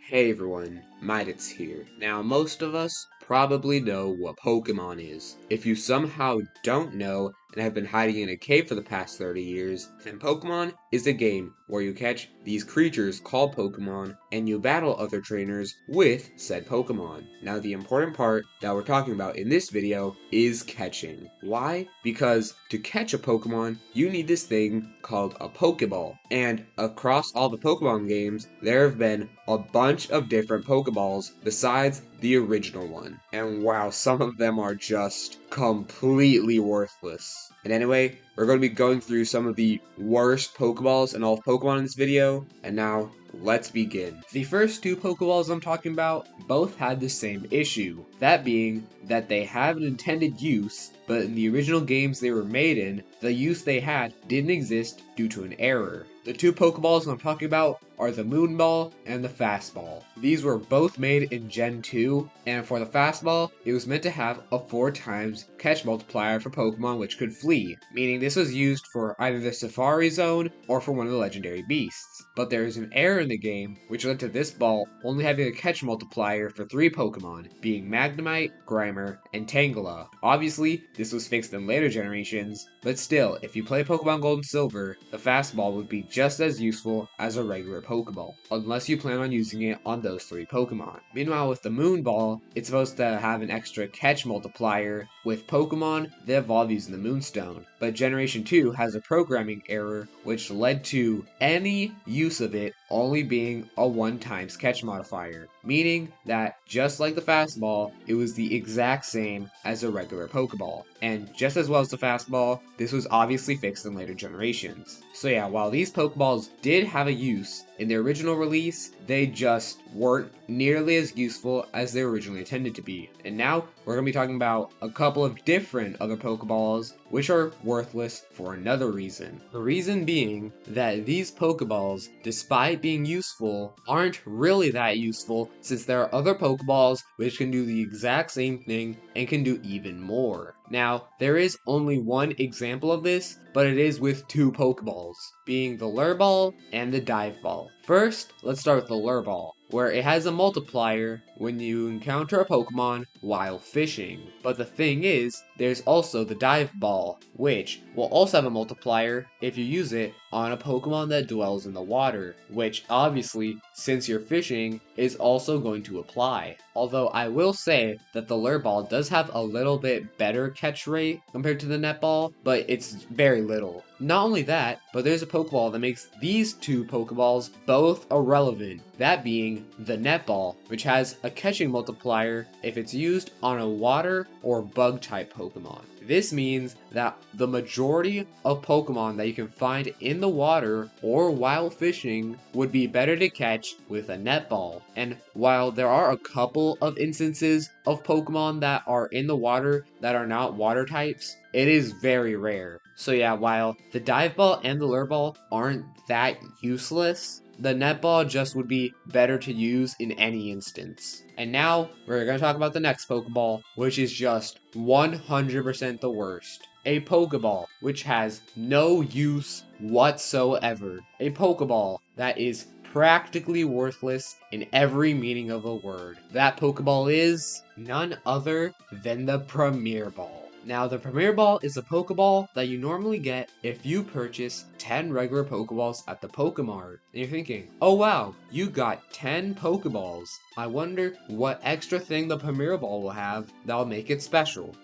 Hey everyone, Midits here. Now, most of us probably know what Pokemon is. If you somehow don't know and have been hiding in a cave for the past 30 years, then Pokemon is a game where you catch these creatures called Pokemon and you battle other trainers with said Pokemon. Now, the important part that we're talking about in this video is catching. Why? Because to catch a Pokemon, you need this thing called a Pokeball. And across all the Pokemon games, there have been a bunch of different Pokeballs besides the original one. And wow, some of them are just completely worthless. And anyway, we're going to be going through some of the worst Pokeballs in all of Pokemon in this video, and now let's begin. The first two Pokeballs I'm talking about both had the same issue, that being that they have an intended use, but in the original games they were made in, the use they had didn't exist due to an error. The two Pokeballs I'm talking about are the Moonball and the Fastball. These were both made in Gen 2, and for the Fastball, it was meant to have a 4 times catch multiplier for Pokemon which could flee, meaning this was used for either the Safari Zone or for one of the legendary beasts. But there is an error in the game which led to this ball only having a catch multiplier for 3 Pokemon, being Magnemite, Grimer, and Tangela. Obviously, this was fixed in later generations, but still, if you play Pokemon Gold and Silver, the Fastball would be just as useful as a regular Pokeball, unless you plan on using it on those 3 Pokemon. Meanwhile, with the Moonball, it's supposed to have an extra catch multiplier with Pokemon that evolve using the Moonstone, but Generation 2 has a programming error which led to any use of it only being a 1 times catch modifier, meaning that just like the Fastball, it was the exact same as a regular Pokeball. And just as well as the Fastball, this was obviously fixed in later generations. So yeah, while these Pokeballs did have a use in their original release, they just weren't nearly as useful as they were originally intended to be. And now we're going to be talking about a couple of different other Pokeballs which are worthless for another reason. The reason being that these Pokeballs, despite being useful, aren't really that useful since there are other Pokeballs which can do the exact same thing and can do even more. Now, there is only one example of this, but it is with 2 Pokeballs, being the Lure Ball and the Dive Ball. First, let's start with the Lure Ball, where it has a multiplier when you encounter a Pokemon while fishing. But the thing is, there's also the Dive Ball, which will also have a multiplier if you use it on a Pokemon that dwells in the water, which obviously, since you're fishing, is also going to apply. Although I will say that the Lure Ball does have a little bit better catch rate compared to the Net Ball, but it's very little. Not only that, but there's a Pokeball that makes these 2 Pokeballs both irrelevant, that being the Net Ball, which has a catching multiplier if it's used on a water or bug type Pokemon. This means that the majority of Pokemon that you can find in the water or while fishing would be better to catch with a Net Ball. And while there are a couple of instances of Pokemon that are in the water that are not water types, it is very rare. So yeah, while the Dive Ball and the Lure Ball aren't that useless, the Net Ball just would be better to use in any instance. And now, we're going to talk about the next Pokeball, which is just 100% the worst. A Pokeball which has no use whatsoever. A Pokeball that is practically worthless in every meaning of the word. That Pokeball is none other than the Premier Ball. Now, the Premier Ball is a Pokeball that you normally get if you purchase 10 regular Pokeballs at the Pokemart. And you're thinking, oh wow, you got 10 Pokeballs. I wonder what extra thing the Premier Ball will have that'll make it special.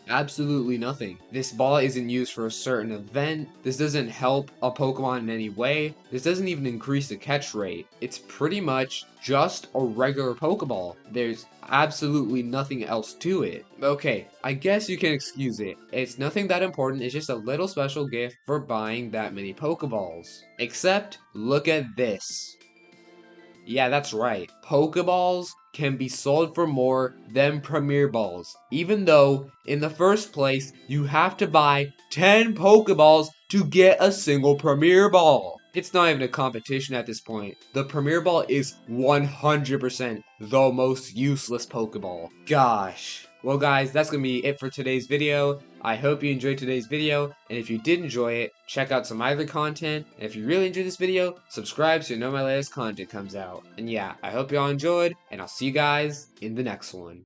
Absolutely nothing. This ball isn't used for a certain event. This doesn't help a Pokemon in any way. This doesn't even increase the catch rate. It's pretty much just a regular Pokeball. There's absolutely nothing else to it. Okay, I guess you can excuse it. It's nothing that important. It's just a little special gift for buying that many Pokeballs. Except, look at this. Yeah, that's right. Pokeballs can be sold for more than Premier Balls, even though, in the first place, you have to buy 10 Pokeballs to get a single Premier Ball. It's not even a competition at this point. The Premier Ball is 100% the most useless Pokeball. Gosh. Well guys, that's going to be it for today's video. I hope you enjoyed today's video, and if you did enjoy it, check out some other content, and if you really enjoyed this video, subscribe so you know my latest content comes out. And yeah, I hope you all enjoyed, and I'll see you guys in the next one.